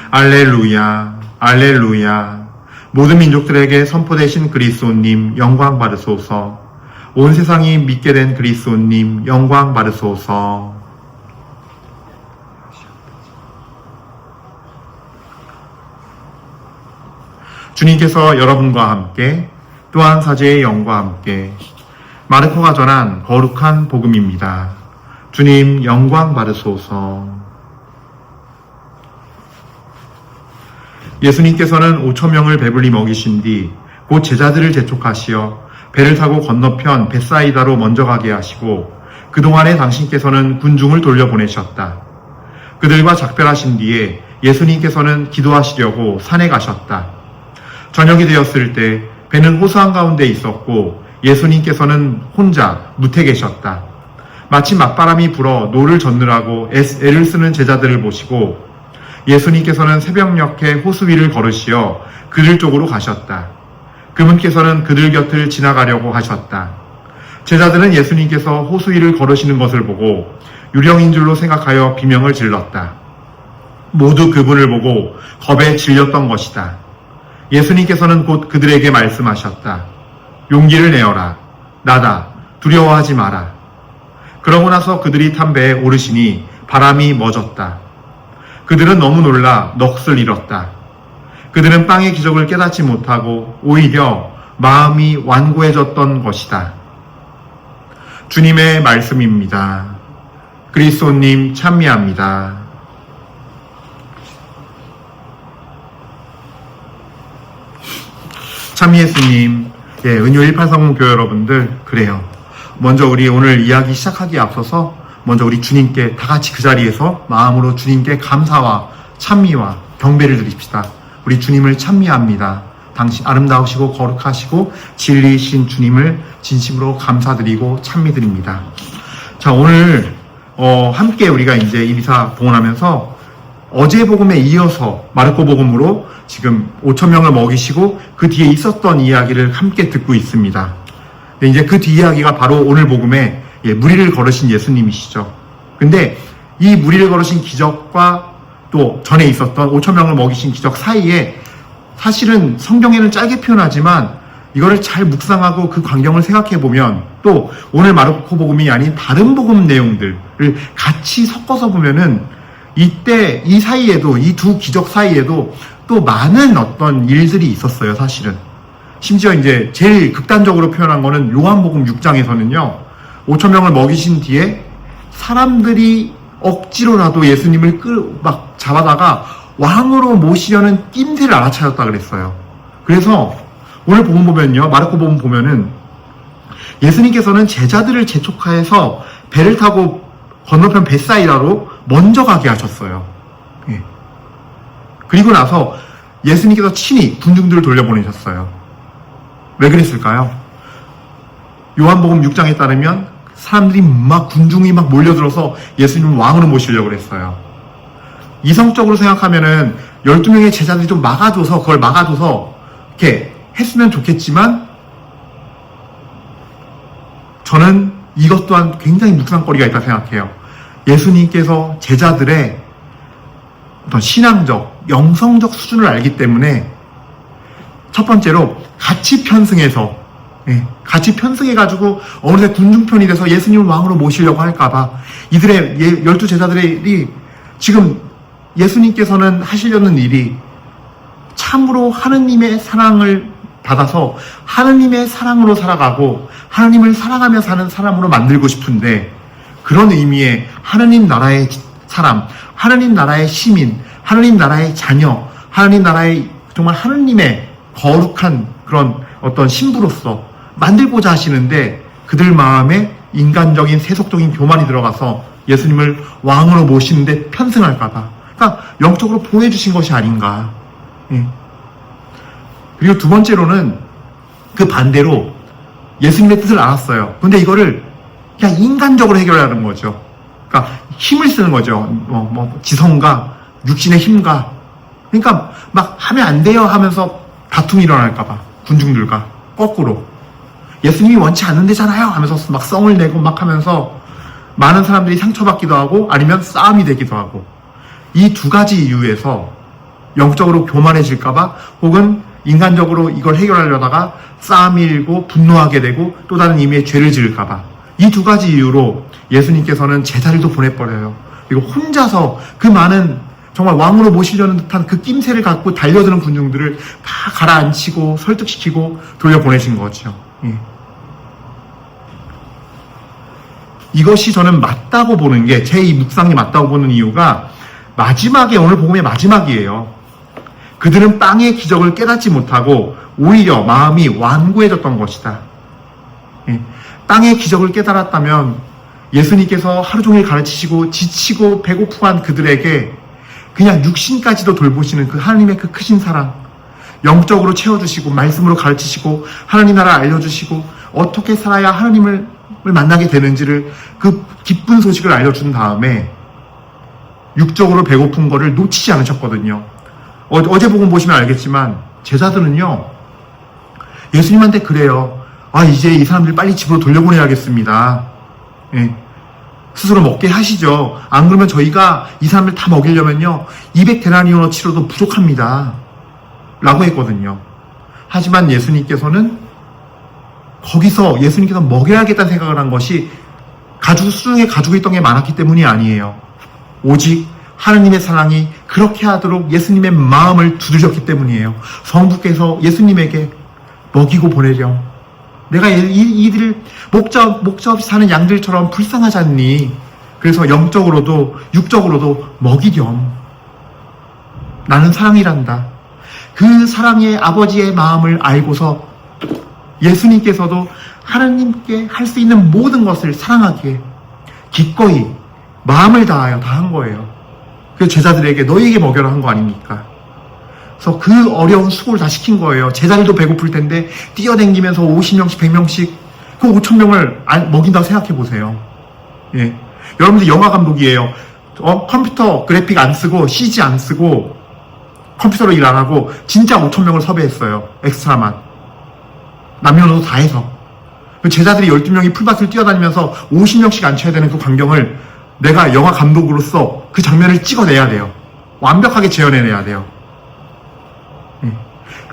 알렐루야, 알렐루야. 모든 민족들에게 선포되신 그리스도님 영광 받으소서. 온 세상이 믿게 된 그리스도님 영광 받으소서. 주님께서 여러분과 함께 또한 사제의 영과 함께 마르코가 전한 거룩한 복음입니다. 주님 영광 받으소서. 예수님께서는 5,000명을 배불리 먹이신 뒤 곧 제자들을 재촉하시어 배를 타고 건너편 벳사이다로 먼저 가게 하시고 그동안에 당신께서는 군중을 돌려보내셨다. 그들과 작별하신 뒤에 예수님께서는 기도하시려고 산에 가셨다. 저녁이 되었을 때 배는 호수 한가운데 있었고 예수님께서는 혼자 뭇에 계셨다. 마침 맞바람이 불어 노를 젓느라고 애를 쓰는 제자들을 보시고 예수님께서는 새벽녘에 호수 위를 걸으시어 그들 쪽으로 가셨다. 그분께서는 그들 곁을 지나가려고 하셨다. 제자들은 예수님께서 호수 위를 걸으시는 것을 보고 유령인 줄로 생각하여 비명을 질렀다. 모두 그분을 보고 겁에 질렸던 것이다. 예수님께서는 곧 그들에게 말씀하셨다. 용기를 내어라. 나다. 두려워하지 마라. 그러고 나서 그들이 탄 배에 오르시니 바람이 멎었다. 그들은 너무 놀라 넋을 잃었다. 그들은 빵의 기적을 깨닫지 못하고 오히려 마음이 완고해졌던 것이다. 주님의 말씀입니다. 그리스도님 찬미합니다. 참미 예수님, 은효 1830 교회 여러분들, 그래요. 먼저 우리 오늘 이야기 시작하기에 앞서서 먼저 우리 주님께 다 같이 그 자리에서 마음으로 주님께 감사와 찬미와 경배를 드립시다. 우리 주님을 찬미합니다. 당신 아름다우시고 거룩하시고 진리이신 주님을 진심으로 감사드리고 찬미드립니다. 자, 오늘 함께 우리가 이제 이비사 봉헌하면서 어제 복음에 이어서 마르코 복음으로 지금 5,000명을 먹이시고 그 뒤에 있었던 이야기를 함께 듣고 있습니다. 근데 이제 그 뒤 이야기가 바로 오늘 복음에 무리를 걸으신 예수님이시죠. 근데 이 무리를 걸으신 기적과 또 전에 있었던 5,000명을 먹이신 기적 사이에 사실은 성경에는 짧게 표현하지만 이거를 잘 묵상하고 그 광경을 생각해 보면 또 오늘 마르코 복음이 아닌 다른 복음 내용들을 같이 섞어서 보면은 이때 이 사이에도 이 두 기적 사이에도 또 많은 어떤 일들이 있었어요, 사실은. 심지어 이제 제일 극단적으로 표현한 거는 요한복음 6장에서는요, 5,000명을 먹이신 뒤에 사람들이 억지로라도 예수님을 막 잡아다가 왕으로 모시려는 낌새를 알아차렸다 그랬어요. 그래서 오늘 복음 보면요, 마르코 복음 보면은 예수님께서는 제자들을 재촉하여서 배를 타고 건너편 벳사이다로 먼저 가게 하셨어요. 예. 그리고 나서 예수님께서 친히 군중들을 돌려보내셨어요. 왜 그랬을까요? 요한복음 6장에 따르면 사람들이 군중이 몰려들어서 예수님을 왕으로 모시려고 그랬어요. 이성적으로 생각하면은 12명의 제자들이 좀 그걸 막아줘서 이렇게 했으면 좋겠지만 저는 이것 또한 굉장히 묵상거리가 있다고 생각해요. 예수님께서 제자들의 어떤 신앙적, 영성적 수준을 알기 때문에 첫 번째로 같이 편승해가지고 어느새 군중편이 돼서 예수님을 왕으로 모시려고 할까봐 이들의 12제자들이 지금 예수님께서는 하시려는 일이 참으로 하느님의 사랑을 받아서 하느님의 사랑으로 살아가고 하느님을 사랑하며 사는 사람으로 만들고 싶은데 그런 의미의 하느님 나라의 사람, 하느님 나라의 시민, 하느님 나라의 자녀, 하느님 나라의 정말 하느님의 거룩한 그런 어떤 신부로서 만들고자 하시는데 그들 마음에 인간적인 세속적인 교만이 들어가서 예수님을 왕으로 모시는데 편승할까봐. 그러니까 영적으로 보내주신 것이 아닌가. 예. 그리고 두 번째로는 그 반대로 예수님의 뜻을 알았어요. 근데 이거를 그냥 인간적으로 해결하는 거죠. 그러니까 힘을 쓰는 거죠. 지성과 육신의 힘과. 그러니까 막 하면 안 돼요 하면서 다툼이 일어날까봐. 군중들과 거꾸로. 예수님이 원치 않는데잖아요 하면서 막 성을 내고 막 하면서 많은 사람들이 상처받기도 하고 아니면 싸움이 되기도 하고 이 두 가지 이유에서 영적으로 교만해질까봐 혹은 인간적으로 이걸 해결하려다가 싸움이 일고 분노하게 되고 또 다른 의미의 죄를 지을까봐 이 두 가지 이유로 예수님께서는 제자들도 보내버려요. 그리고 혼자서 그 많은 정말 왕으로 모시려는 듯한 그 낌새를 갖고 달려드는 군중들을 다 가라앉히고 설득시키고 돌려보내신 거죠. 예. 이것이 저는 맞다고 보는 게, 제 이 묵상이 맞다고 보는 이유가 마지막에, 오늘 복음의 마지막이에요. 그들은 빵의 기적을 깨닫지 못하고 오히려 마음이 완고해졌던 것이다. 예. 빵의 기적을 깨달았다면 예수님께서 하루 종일 가르치시고 지치고 배고프한 그들에게 그냥 육신까지도 돌보시는 그 하나님의 그 크신 사랑, 영적으로 채워주시고 말씀으로 가르치시고 하나님 나라 알려주시고 어떻게 살아야 하나님을 만나게 되는지를, 그 기쁜 소식을 알려준 다음에 육적으로 배고픈 거를 놓치지 않으셨거든요. 어제 복음 보시면 알겠지만 제자들은요, 예수님한테 그래요. 아, 이제 이 사람들 빨리 집으로 돌려보내야겠습니다. 예. 스스로 먹게 하시죠. 안 그러면 저희가 이 사람들 다 먹이려면요 200데나리온어치로도 부족합니다 라고 했거든요. 하지만 예수님께서는 거기서 예수님께서 먹여야겠다는 생각을 한 것이 수중에 가지고 있던 게 많았기 때문이 아니에요. 오직 하느님의 사랑이 그렇게 하도록 예수님의 마음을 두드렸기 때문이에요. 성부께서 예수님에게 먹이고 보내렴. 내가 이들을 목자 없이 사는 양들처럼 불쌍하지 않니? 그래서 영적으로도 육적으로도 먹이렴. 나는 사랑이란다. 그 사랑의 아버지의 마음을 알고서 예수님께서도 하나님께 할 수 있는 모든 것을 사랑하기에 기꺼이 마음을 다하여 다 한 거예요. 그 제자들에게 너희에게 먹여라 한 거 아닙니까? 그래서 그 어려운 수고를 다 시킨 거예요. 제자들도 배고플 텐데 뛰어다니면서 50명씩 100명씩 그 5,000명을 먹인다고 생각해 보세요. 예. 여러분들 영화 감독이에요. 컴퓨터 그래픽 안 쓰고 CG 안 쓰고 컴퓨터로 일 안 하고 진짜 5,000명을 섭외했어요. 엑스트라만. 남녀노소 다 해서. 제자들이 12명이 풀밭을 뛰어다니면서 50명씩 앉혀야 되는 그 광경을 내가 영화 감독으로서 그 장면을 찍어내야 돼요. 완벽하게 재현해내야 돼요.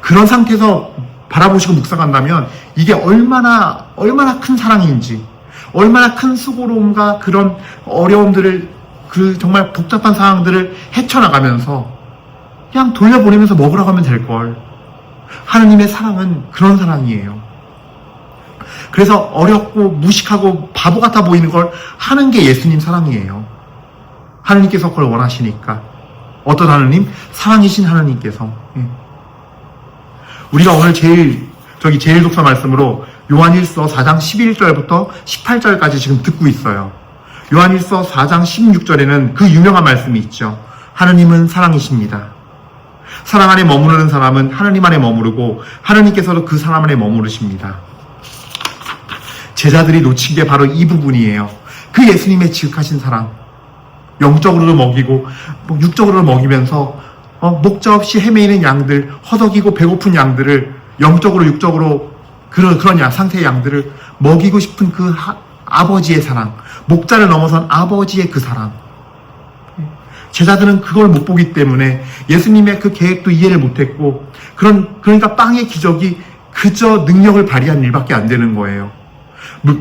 그런 상태에서 바라보시고 묵상한다면 이게 얼마나 큰 사랑인지, 얼마나 큰 수고로움과 그런 어려움들을, 그 정말 복잡한 상황들을 헤쳐나가면서 그냥 돌려보내면서 먹으라고 하면 될걸. 하느님의 사랑은 그런 사랑이에요. 그래서 어렵고 무식하고 바보 같아 보이는 걸 하는 게 예수님 사랑이에요. 하느님께서 그걸 원하시니까. 어떤 하느님? 사랑이신 하느님께서. 우리가 오늘 제일 독서 말씀으로 요한일서 4장 11절부터 18절까지 지금 듣고 있어요. 요한일서 4장 16절에는 그 유명한 말씀이 있죠. 하느님은 사랑이십니다. 사랑 안에 머무르는 사람은 하느님 안에 머무르고 하느님께서도 그 사람 안에 머무르십니다. 제자들이 놓친 게 바로 이 부분이에요. 그 예수님의 지극하신 사랑. 영적으로도 먹이고 육적으로도 먹이면서 목자 없이 헤매이는 양들, 허덕이고 배고픈 양들을 영적으로 육적으로 그런 상태의 양들을 먹이고 싶은 그 아버지의 사랑, 목자를 넘어선 아버지의 그 사랑. 제자들은 그걸 못 보기 때문에 예수님의 그 계획도 이해를 못했고, 그러니까 빵의 기적이 그저 능력을 발휘한 일밖에 안 되는 거예요.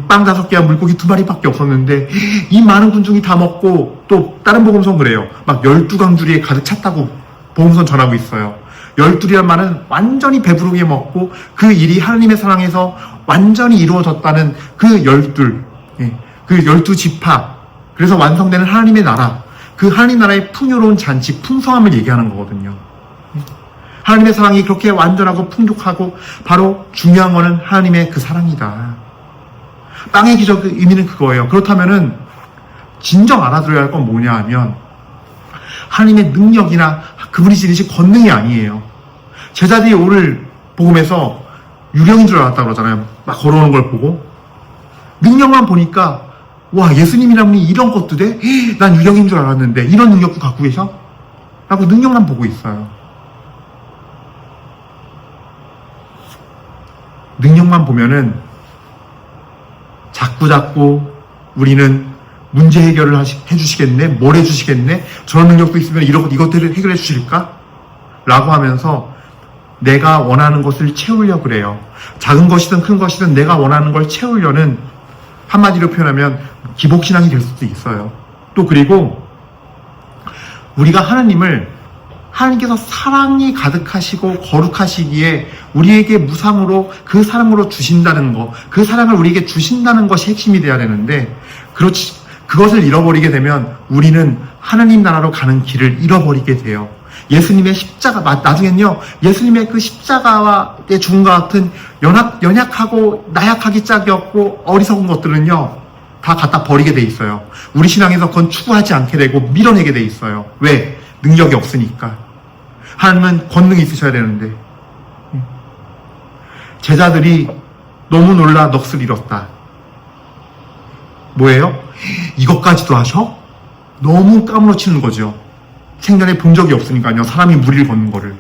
빵 5개와 물고기 2마리밖에 없었는데 이 많은 군중이 다 먹고, 또 다른 복음서는 그래요. 막 12강주리에 가득 찼다고 복음서는 전하고 있어요. 12이란 말은 완전히 배부르게 먹고 그 일이 하나님의 사랑에서 완전히 이루어졌다는 그 12, 그 12지파, 그래서 완성되는 하나님의 나라, 그 하나님 나라의 풍요로운 잔치, 풍성함을 얘기하는 거거든요. 하나님의 사랑이 그렇게 완전하고 풍족하고 바로 중요한 거는 하나님의 그 사랑이다. 빵의 기적의 의미는 그거예요. 그렇다면은 진정 알아들어야 할 건 뭐냐 하면 하나님의 능력이나 그분이 지니신 권능이 아니에요. 제자들이 오늘 복음에서 유령인 줄 알았다고 그러잖아요. 막 걸어오는 걸 보고 능력만 보니까 와, 예수님이라는 분이 이런 것도 돼? 난 유령인 줄 알았는데 이런 능력도 갖고 계셔? 라고 능력만 보고 있어요. 능력만 보면은 자꾸 우리는 문제 해결을 해주시겠네? 뭘 해주시겠네? 저런 능력도 있으면 이것들을 해결해 주실까? 라고 하면서 내가 원하는 것을 채우려 그래요. 작은 것이든 큰 것이든 내가 원하는 걸 채우려는, 한마디로 표현하면 기복신앙이 될 수도 있어요. 또 그리고 우리가 하나님께서 사랑이 가득하시고 거룩하시기에 우리에게 무상으로 그 사랑으로 주신다는 것, 그 사랑을 우리에게 주신다는 것이 핵심이 돼야 되는데, 그것을 잃어버리게 되면 우리는 하나님 나라로 가는 길을 잃어버리게 돼요. 예수님의 십자가, 나중엔요, 예수님의 그 십자가의 죽음과 같은 연약하고 나약하기 짝이 없고 어리석은 것들은요, 다 갖다 버리게 돼 있어요. 우리 신앙에서 그건 추구하지 않게 되고 밀어내게 돼 있어요. 왜? 능력이 없으니까. 하나님은 권능이 있으셔야 되는데. 제자들이 너무 놀라 넋을 잃었다. 뭐예요? 이것까지도 하셔? 너무 까무러치는 거죠. 생전에 본 적이 없으니까요. 사람이 무리를 걷는 거를.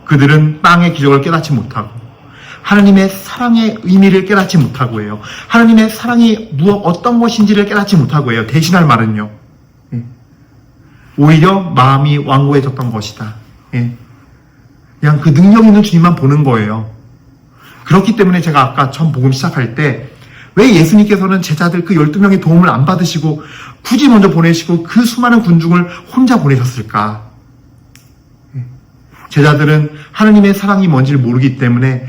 그들은 빵의 기적을 깨닫지 못하고 하나님의 사랑의 의미를 깨닫지 못하고 해요. 하나님의 사랑이 어떤 것인지를 깨닫지 못하고 해요. 대신할 말은요. 오히려 마음이 완고해졌던 것이다. 그냥 그 능력 있는 주님만 보는 거예요. 그렇기 때문에 제가 아까 처음 복음 시작할 때 왜 예수님께서는 제자들 그 12명의 도움을 안 받으시고 굳이 먼저 보내시고 그 수많은 군중을 혼자 보내셨을까? 제자들은 하나님의 사랑이 뭔지를 모르기 때문에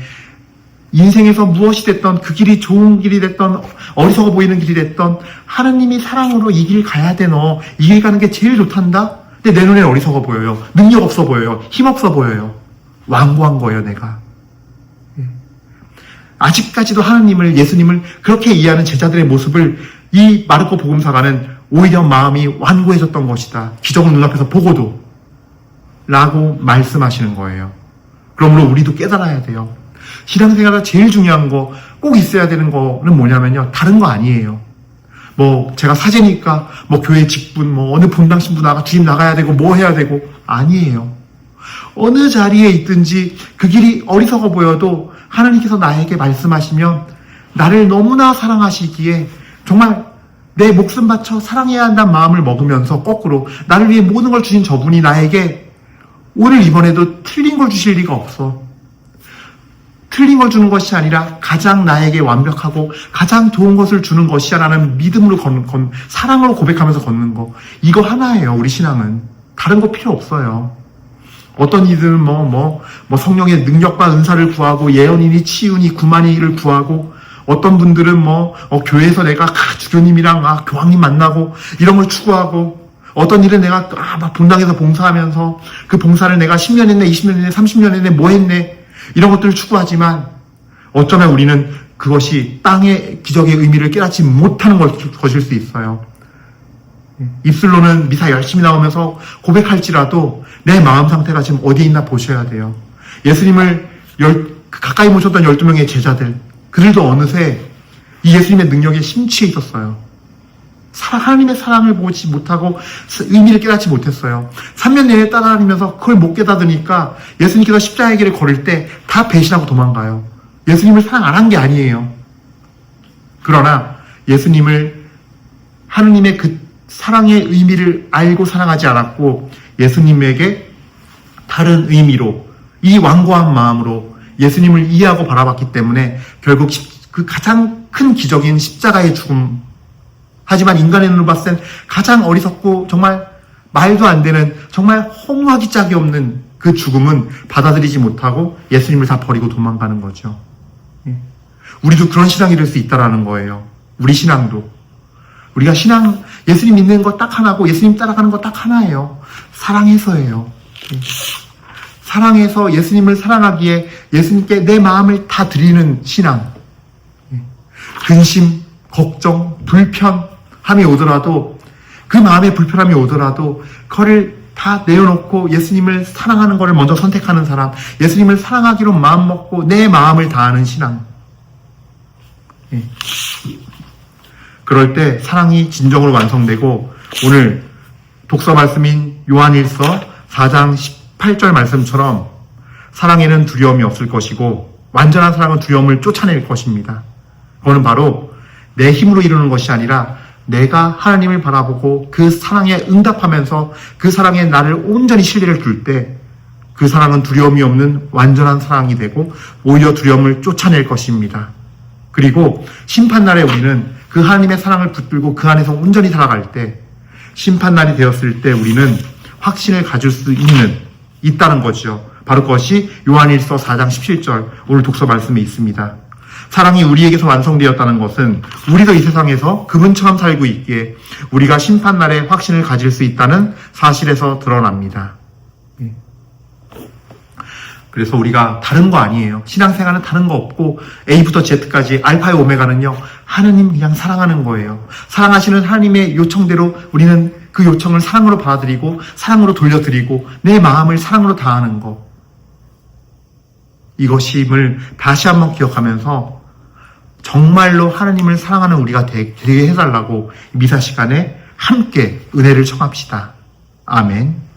인생에서 무엇이 됐던, 그 길이 좋은 길이 됐던 어리석어 보이는 길이 됐던, 하나님이 사랑으로 이 길 가야 돼, 너 이 길 가는 게 제일 좋단다? 근데 내 눈엔 어리석어 보여요. 능력 없어 보여요. 힘 없어 보여요. 완고한 거예요, 내가. 아직까지도 예수님을 그렇게 이해하는 제자들의 모습을 이 마르코 복음사가는 오히려 마음이 완고해졌던 것이다. 기적을 눈앞에서 보고도. 라고 말씀하시는 거예요. 그러므로 우리도 깨달아야 돼요. 신앙생활에서 제일 중요한 거, 꼭 있어야 되는 거는 뭐냐면요. 다른 거 아니에요. 제가 사제니까, 교회 직분, 어느 본당 신부 주임 나가야 되고, 해야 되고, 아니에요. 어느 자리에 있든지 그 길이 어리석어 보여도 하나님께서 나에게 말씀하시면 나를 너무나 사랑하시기에 정말 내 목숨 바쳐 사랑해야 한다는 마음을 먹으면서 거꾸로 나를 위해 모든 걸 주신 저분이 나에게 오늘 이번에도 틀린 걸 주실 리가 없어. 틀린 걸 주는 것이 아니라 가장 나에게 완벽하고 가장 좋은 것을 주는 것이야 라는 믿음으로 사랑으로 고백하면서 걷는 거. 이거 하나예요, 우리 신앙은. 다른 거 필요 없어요. 어떤 이들은 성령의 능력과 은사를 구하고 예언이니 치유니 구만이를 구하고, 어떤 분들은 교회에서 내가 주교님이랑 교황님 만나고 이런 걸 추구하고, 어떤 일은 내가 본당에서 봉사하면서 그 봉사를 내가 10년 했네, 20년 했네, 30년 했네, 했네, 이런 것들을 추구하지만 어쩌면 우리는 그것이 땅의 기적의 의미를 깨닫지 못하는 것일 수 있어요. 입술로는 미사 열심히 나오면서 고백할지라도 내 마음 상태가 지금 어디에 있나 보셔야 돼요. 예수님을 가까이 모셨던 12명의 제자들, 그들도 어느새 이 예수님의 능력에 심취해 있었어요. 하나님의 사랑을 보지 못하고 의미를 깨닫지 못했어요. 3년 내내 따라다니면서 그걸 못 깨닫으니까 예수님께서 십자가의 길을 걸을 때 다 배신하고 도망가요. 예수님을 사랑 안 한 게 아니에요. 그러나 예수님을, 하느님의 그 사랑의 의미를 알고 사랑하지 않았고 예수님에게 다른 의미로, 이 완고한 마음으로 예수님을 이해하고 바라봤기 때문에 결국 그 가장 큰 기적인 십자가의 죽음, 하지만 인간의 눈으로 봤을 땐 가장 어리석고 정말 말도 안 되는, 정말 허무하기 짝이 없는 그 죽음은 받아들이지 못하고 예수님을 다 버리고 도망가는 거죠. 우리도 그런 신앙이 될 수 있다라는 거예요. 우리 신앙도. 우리가 예수님 믿는 거 딱 하나고 예수님 따라가는 거 딱 하나예요. 사랑해서예요. 사랑해서 예수님을 사랑하기에 예수님께 내 마음을 다 드리는 신앙. 근심, 걱정, 불편함이 오더라도, 그 마음의 불편함이 오더라도 그거를 다 내려놓고 예수님을 사랑하는 것을 먼저 선택하는 사람, 예수님을 사랑하기로 마음먹고 내 마음을 다하는 신앙. 그럴 때 사랑이 진정으로 완성되고, 오늘 독서 말씀인 요한일서 4장 18절 말씀처럼 사랑에는 두려움이 없을 것이고 완전한 사랑은 두려움을 쫓아낼 것입니다. 그거는 바로 내 힘으로 이루는 것이 아니라 내가 하나님을 바라보고 그 사랑에 응답하면서 그 사랑에 나를 온전히 신뢰를 둘 때 그 사랑은 두려움이 없는 완전한 사랑이 되고 오히려 두려움을 쫓아낼 것입니다. 그리고 심판날에 우리는 그 하나님의 사랑을 붙들고 그 안에서 온전히 살아갈 때 심판날이 되었을 때 우리는 확신을 가질 수 있다는 거죠. 바로 그것이 요한일서 4장 17절 오늘 독서 말씀에 있습니다. 사랑이 우리에게서 완성되었다는 것은 우리도 이 세상에서 그분처럼 살고 있기에 우리가 심판날에 확신을 가질 수 있다는 사실에서 드러납니다. 그래서 우리가 다른 거 아니에요. 신앙생활은 다른 거 없고 A부터 Z까지 알파의 오메가는요. 하나님 그냥 사랑하는 거예요. 사랑하시는 하나님의 요청대로 우리는 그 요청을 사랑으로 받아들이고 사랑으로 돌려드리고 내 마음을 사랑으로 다하는 거. 이것임을 다시 한번 기억하면서 정말로 하나님을 사랑하는 우리가 되게 해달라고 미사 시간에 함께 은혜를 청합시다. 아멘.